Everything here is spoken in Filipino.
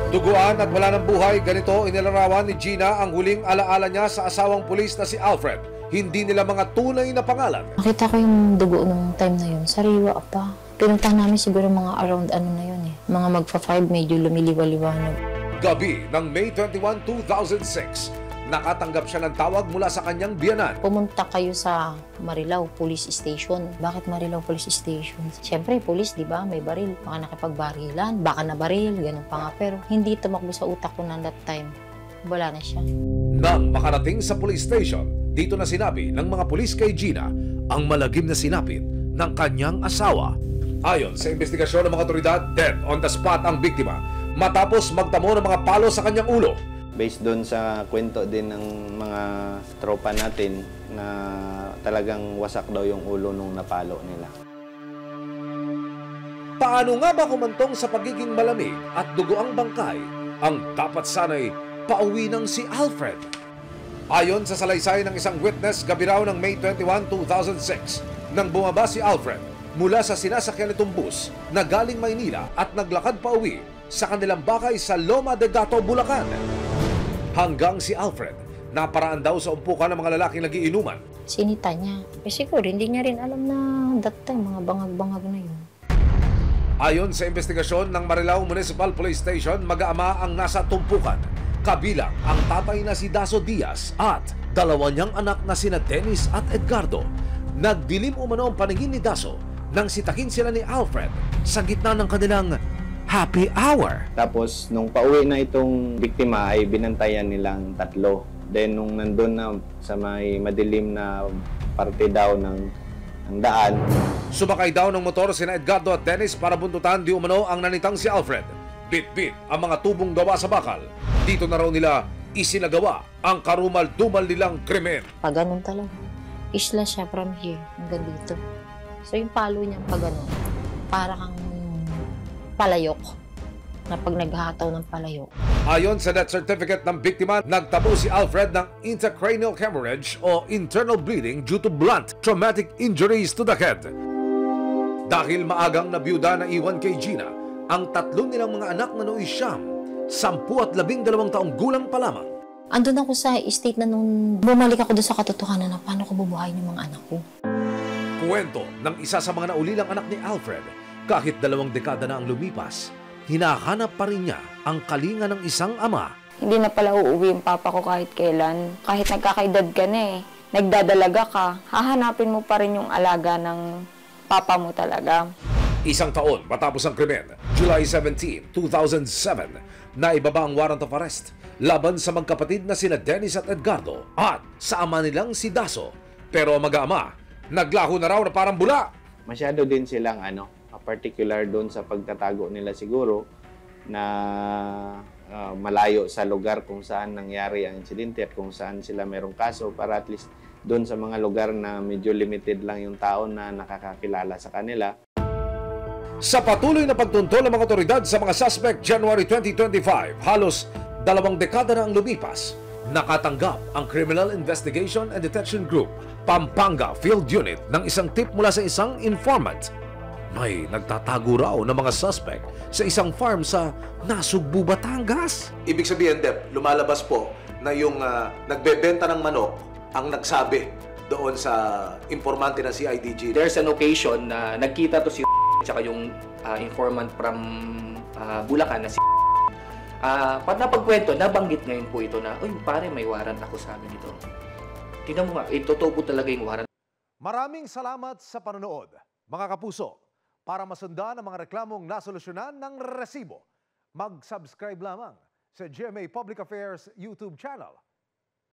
Duguan at wala ng buhay, ganito inilarawan ni Gina ang huling alaala niya sa asawang pulis na si Alfred. Hindi nila mga tunay na pangalan. Nakita ko yung dugo nung time na yun. Sariwa pa. Pinuntahan namin siguro mga around ano na yun eh. Mga magpa-5 medyo lumiliwa-liwanag. Gabi ng May 21, 2006, nakatanggap siya ng tawag mula sa kanyang biyanan. Pumunta kayo sa Marilao Police Station. Bakit Marilao Police Station? Siyempre, police, di ba? May baril. Baka nakipagbarilan, baka nabaril, ganun pa nga. Pero hindi tumakbo sa utak ko na that time. Wala na siya. Nang makarating sa police station, dito na sinabi ng mga pulis kay Gina ang malagim na sinapit ng kanyang asawa. Ayon sa investigasyon ng mga otoridad, dead on the spot ang biktima matapos magtamo ng mga palo sa kanyang ulo. Based doon sa kwento din ng mga tropa natin na talagang wasak daw yung ulo nung napalo nila. Paano nga ba kumantong sa pagiging malamig at dugo ang bangkay ang dapat sana'y pauwi ng si Alfred? Ayon sa salaysay ng isang witness, gabi raw ng May 21, 2006, nang bumaba si Alfred mula sa sinasakyan nitong bus na galing Maynila at naglakad pauwi sa kanilang bakay sa Loma de Gato, Bulacan. Hanggang si Alfred, naparaan daw sa umpukan ng mga lalaking nagiinuman. Sinita niya. Eh siguro, hindi niya rin alam na that time, mga bangag-bangag na yun. Ayon sa investigasyon ng Marilao Municipal Police Station, mag-aama ang nasa tumpukan. Kabilang ang tatay na si Daso Diaz at dalawa niyang anak na sina Dennis at Edgardo. Nagdilim umano ang paningin ni Daso nang sitakin sila ni Alfred sa gitna ng kanilang happy hour. Tapos nung pauwi na itong biktima ay binantayan nilang tatlo. Then nung nandun na sa may madilim na parte daw ng daan. Sumakay daw ng motor sina Edgardo at Dennis para buntutan di umano ang nanitang si Alfred. Bit-bit ang mga tubong gawa sa bakal. Dito na raw nila isinagawa ang karumal-dumal nilang krimen. Pag ganun talaga. Isla siya from here hanggang dito. So yung palo niya pag ganun, para kang palayok na pag naghahataw ng palayok. Ayon sa death certificate ng biktima, nagtabo si Alfred ng intracranial hemorrhage o internal bleeding due to blunt traumatic injuries to the head. Dahil maagang nabiyuda na iwan kay Gina ang tatlo nilang mga anak na nooy siyam, 10 at 12 taong gulang pa lamang. Andun ako sa state na nung bumalik ako doon sa katotohanan na paano ko bubuhayin yung mga anak ko. Kwento ng isa sa mga naulilang anak ni Alfred, kahit 2 dekada na ang lumipas, hinahanap pa rin niya ang kalinga ng isang ama. Hindi na pala uuwi yung papa ko kahit kailan. Kahit nagkakaedad ka na eh, nagdadalaga ka, hahanapin mo pa rin yung alaga ng papa mo talaga. Isang taon matapos ang krimen, July 17, 2007, naibaba ang warrant of arrest laban sa magkapatid na sina Dennis at Edgardo at sa ama nilang si Daso. Pero mag-ama, naglaho na raw na parang bula. Masyado din silang particular doon sa pagtatago nila siguro na malayo sa lugar kung saan nangyari ang insidente at kung saan sila merong kaso para at least doon sa mga lugar na medyo limited lang yung tao na nakakakilala sa kanila. Sa patuloy na pagtuntol ng mga otoridad sa mga suspect January 2025, halos 2 dekada na ang lumipas, nakatanggap ang Criminal Investigation and Detection Group, Pampanga Field Unit ng isang tip mula sa isang informant. May nagtatago raw ng mga suspect sa isang farm sa Nasugbu, Batangas. Ibig sabihin, Dep, lumalabas po na yung nagbebenta ng manok ang nagsabi doon sa informante ng CIDG. There's an occasion na nagkita to si tsaka yung informant from Bulacan na si pag napagkwento, nabanggit ngayon po ito na, uy pare, may warrant ako sa amin ito. Tingnan mo nga, totoo po talaga yung warrant. Maraming salamat sa panonood, mga kapuso. Para masundan ang mga reklamong nasolusyonan ng resibo, mag-subscribe lamang sa GMA Public Affairs YouTube channel.